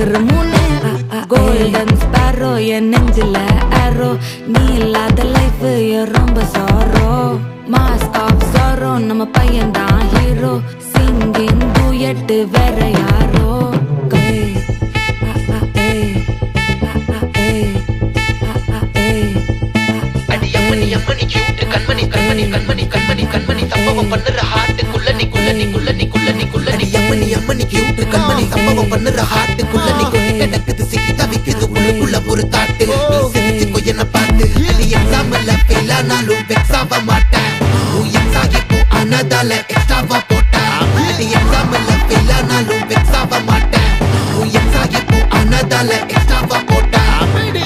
பறக்குற மூணு golden sparrow என் நெஞ்சில ஆரோ நீ இல்லாத லைஃப் ரொம்ப சாரோ மாஸ்க் ஆஃப் சாரோ நம்ம பையன் தான் ஹீரோ சிங்கிங் டூயட் வேற யாரோ அம்மணி கியூட் கண்மணி கண்மணி கண்மணி கண்மணி கண்மணி சம்பவம் பண்ணுற ஹார்ட்டுக்குள்ள நீ குள்ள நீ குள்ள நீ குள்ள நீ குள்ள நீ அம்மணி கியூட் கண்மணி சம்பவம் பண்ணுற ஹார்ட்டுக்குள்ள நீ கிடக்குது சிக்கி தவிக்குது உள்ளுக்குள்ள ஒரு தாட்டு நீ சிரிச்சுக்கோ என்ன பார்த்து நீ எக்ஸாம்ல ஃபெயில் ஆனாலும் வெக்ஸ் ஆக மாட்டேன் நீ எக்ஸாம் இப்போ ஆனதால எக்ஸ்ட்ராவா போட்டேன் நீ எக்ஸாம்ல ஃபெயில் ஆனாலும் வெக்ஸ் ஆக மாட்டேன் நீ எக்ஸாம் இப்போ ஆனதால எக்ஸ்ட்ராவா போட்டேன்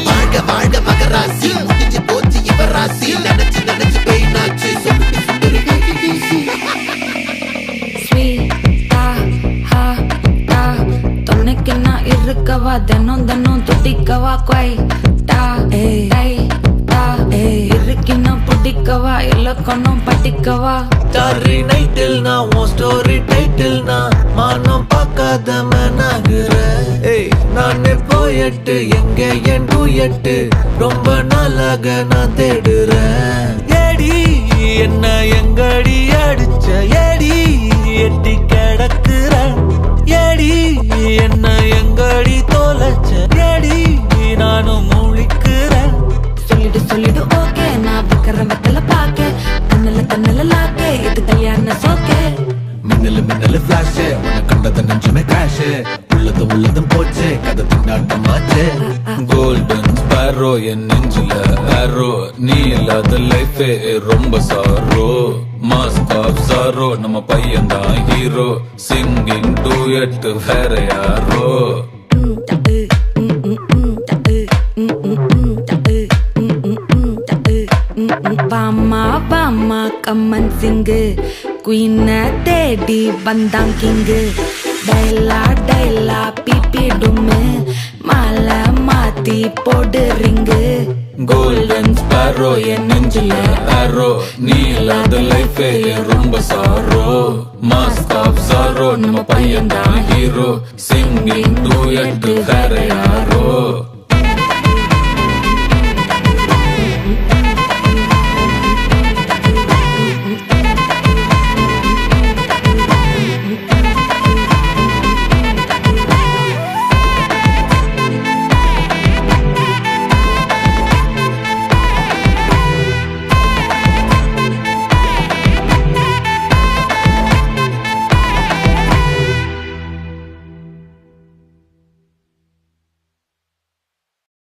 வாழ்க வாழ்க மகராசி முடிஞ்சு போச்சு ராசி நினைச்சு நினைச்சு பெயினாச்சு சொல்லிட்டு சுந்தரி ஸ்வீட்டா ஹா டா துணைக்கு நான் இருக்கவா தினம் தினம் துடிக்கவா குவைட்டா டை டா இருக்கின்னா பிடிக்கவா இலக்கணம் படிக்கவா ஸ்டாரி நைட்டில் நான் உன் ஸ்டோரி டைட்டில் நான் மானம் பார்க்காத மேனாகுற நானே போயட்டு எங்க என் டூயட்டு ரொம்ப நாளாக நான் தேடுறேன் ஏடி என்ன எங்கடி அடிச்ச ஏடி எட்டி கிடக்குற ஏடி என்ன எங்கடி தோலைச்ச ஏடி நானும் முழிக்கிறேன் சொல்லிடு சொல்லிடு ஓகே நான் வைக்கிற வெத்தல பாக்க கண்ணல லாக்கே இது கல்யாண சோக்கே மின்னலு மின்னலு ஃபிளாஷ் உன்னை கண்டத நெஞ்சுமே கிராஷ் உள்ளதும் போச்சு கதை திண்டாட்டமாச்சு கோல்டன் ஸ்பாரோ என் நெஞ்சில ஆரோ நீ இல்லாத லைஃபே ரொம்ப சாரோ மாஸ்க் ஆஃப் சாரோ நம்ம பையன் தான் ஹீரோ சிங்கிங் டூயட் வேற யாரோ வாமா வாமா கம்மன் சிங்கு குயின தேடி வந்தான் கிங்கு டைலா டைலா பிபி டும்மு மாலை மாத்தி போடு ரிங்கு கோல்டன் ஸ்பாரோ என் நெஞ்சில ஆரோ நீ இல்லாத லைஃபே ரொம்ப சாரோ மாஸ்க் ஆஃப் சாரோ நம்ம பையன் தான் ஹீரோ சிங்கிங் டூயட் வேற யாரோ